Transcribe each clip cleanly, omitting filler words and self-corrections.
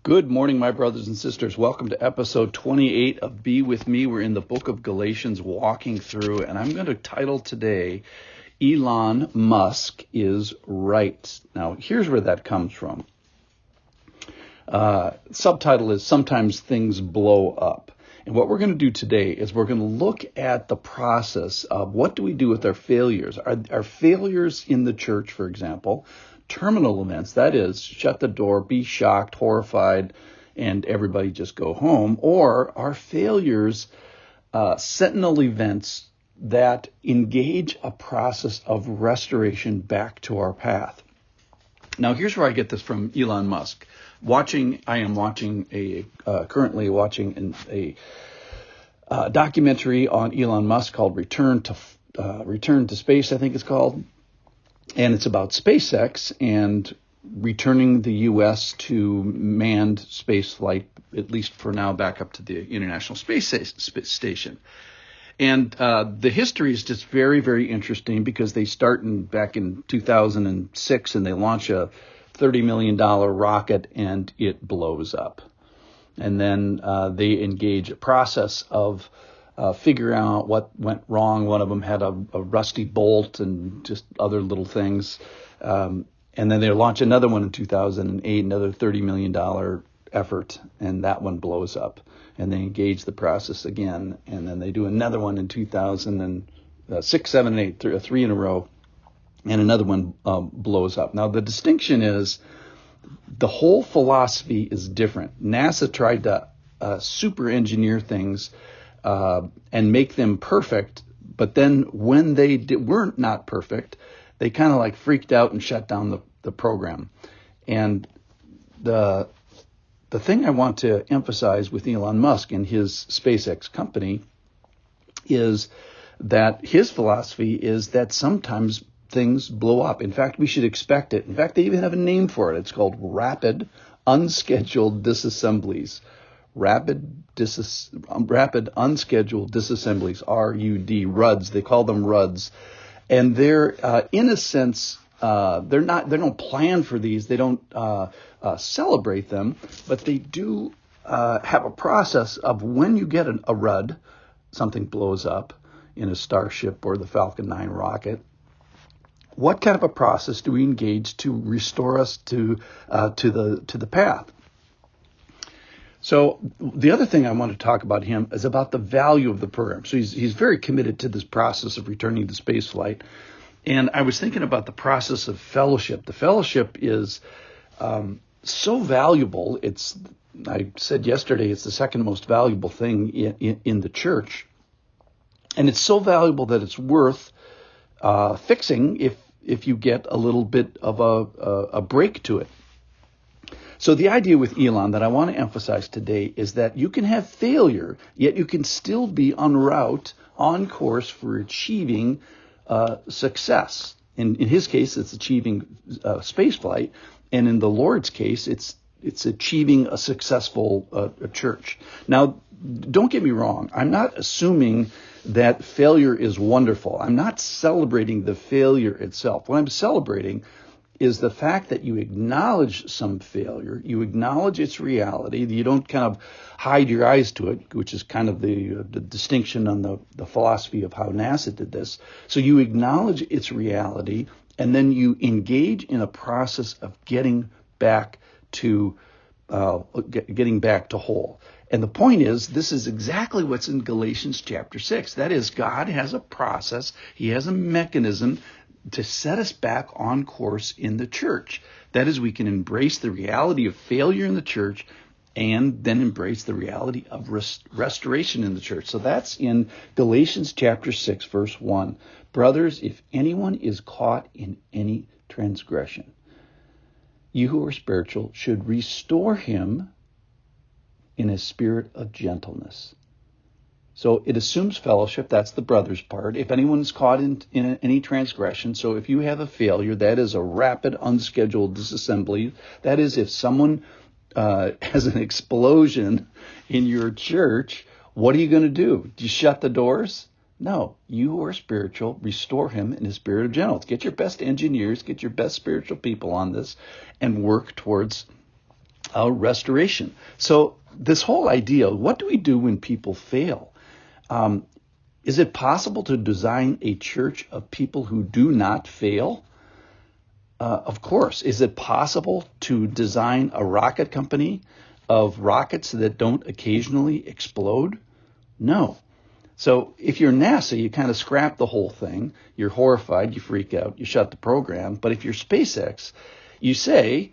Good morning, my brothers and sisters. Welcome to episode 28 of Be With Me. We're in the book of Galatians walking through, and I'm going to title today, Elon Musk is Right. Now, here's where that comes from. Subtitle is Sometimes Things Blow Up. And what we're going to do today is we're going to look at the process of what do we do with our failures. Our failures in the church, for example, terminal events, that is, shut the door, be shocked, horrified, and everybody just go home, or our failures, sentinel events that engage a process of restoration back to our path. Now, here's where I get this from Elon Musk. Currently watching a documentary on Elon Musk called Return to Space, I think it's called. And it's about SpaceX and returning the U.S. to manned space flight, at least for now, back up to the International Space Station. And the history is just very, very interesting because they start back in 2006 and they launch a $30 million rocket and it blows up. And then they engage a process of figuring out what went wrong. One of them had a rusty bolt and just other little things. And then they launch another one in 2008, another $30 million effort, and that one blows up. And they engage the process again, and then they do another one in 2006, 7, and 8, three in a row, and another one blows up. Now, the distinction is the whole philosophy is different. NASA tried to super engineer things and make them perfect, but then when they weren't not perfect, they kind of like freaked out and shut down the program. And the thing I want to emphasize with Elon Musk and his SpaceX company is that his philosophy is that sometimes things blow up. In fact, we should expect it. In fact, they even have a name for it. It's called rapid unscheduled disassemblies. Rapid unscheduled disassemblies, RUDs. They call them RUDs. And they're, in a sense, they don't plan for these. They don't celebrate them, but they do have a process of when you get a RUD, something blows up in a Starship or the Falcon 9 rocket. What kind of a process do we engage to restore us to the path? So the other thing I want to talk about him is about the value of the program. So he's very committed to this process of returning to space flight. And I was thinking about the process of fellowship. The fellowship is so valuable. I said yesterday, it's the second most valuable thing in the church. And it's so valuable that it's worth fixing if you get a little bit of a break to it. So the idea with Elon that I want to emphasize today is that you can have failure, yet you can still be en route, on course for achieving success. In his case, it's achieving space flight, and in the Lord's case, it's achieving a successful church. Now, don't get me wrong. I'm not assuming that failure is wonderful. I'm not celebrating the failure itself. What I'm celebrating is the fact that you acknowledge some failure, you acknowledge its reality, you don't kind of hide your eyes to it, which is kind of the distinction on the philosophy of how NASA did this. So you acknowledge its reality, and then you engage in a process of getting back to whole. And the point is, this is exactly what's in Galatians chapter 6. That is, God has a process, he has a mechanism to set us back on course in the church. That is, we can embrace the reality of failure in the church and then embrace the reality of restoration in the church. So that's in Galatians chapter 6, verse 1. Brothers, if anyone is caught in any transgression, you who are spiritual should restore him in a spirit of gentleness. So it assumes fellowship. That's the brothers part. If anyone is caught in any transgression, so if you have a failure, that is a rapid, unscheduled disassembly. That is, if someone has an explosion in your church, what are you going to do? Do you shut the doors? No. You who are spiritual, restore him in a spirit of gentleness. Get your best engineers, get your best spiritual people on this, and work towards restoration. So this whole idea, what do we do when people fail? Is it possible to design a church of people who do not fail? Of course. Is it possible to design a rocket company of rockets that don't occasionally explode? No. So if you're NASA, you kind of scrap the whole thing. You're horrified, you freak out, you shut the program. But if you're SpaceX, you say,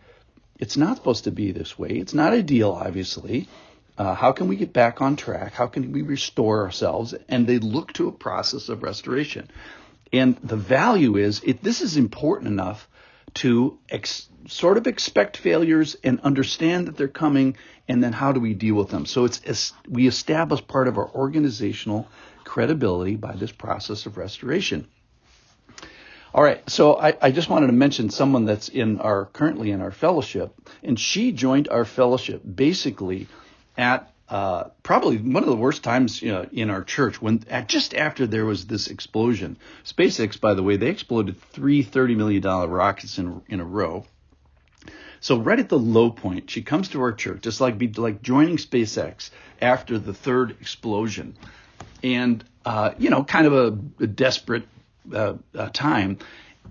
it's not supposed to be this way. It's not ideal, obviously. How can we get back on track? How can we restore ourselves? And they look to a process of restoration. And the value is, this is important enough to sort of expect failures and understand that they're coming, and then how do we deal with them? So we establish part of our organizational credibility by this process of restoration. All right, so I just wanted to mention someone that's currently in our fellowship, and she joined our fellowship basically at probably one of the worst times in our church, just after there was this explosion. SpaceX, by the way, they exploded three $30 million rockets in a row. So right at the low point, she comes to our church, just like joining SpaceX after the third explosion, and kind of a desperate time.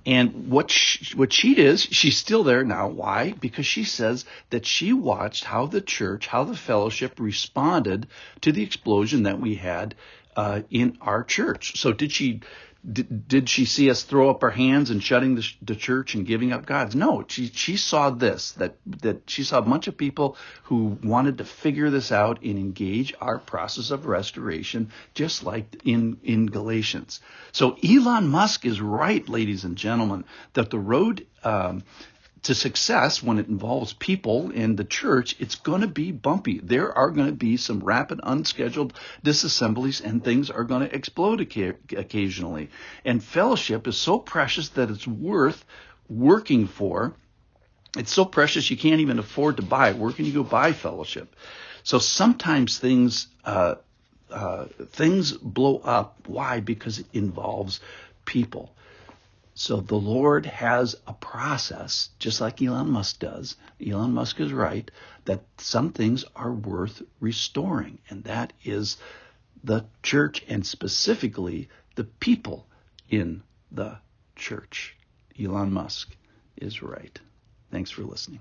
And what she is, she's still there now. Why? Because she says that she watched how the church, how the fellowship responded to the explosion that we had in our church. So did she see us throw up our hands and shutting the church and giving up God? No, she saw that she saw a bunch of people who wanted to figure this out and engage our process of restoration, just like in Galatians. So Elon Musk is right, ladies and gentlemen, that the road to success, when it involves people in the church, it's going to be bumpy. There are going to be some rapid, unscheduled disassemblies, and things are going to explode occasionally. And fellowship is so precious that it's worth working for. It's so precious you can't even afford to buy it. Where can you go buy fellowship? So sometimes things blow up. Why? Because it involves people. So the Lord has a process, just like Elon Musk does. Elon Musk is right, that some things are worth restoring, and that is the church, and specifically the people in the church. Elon Musk is right. Thanks for listening.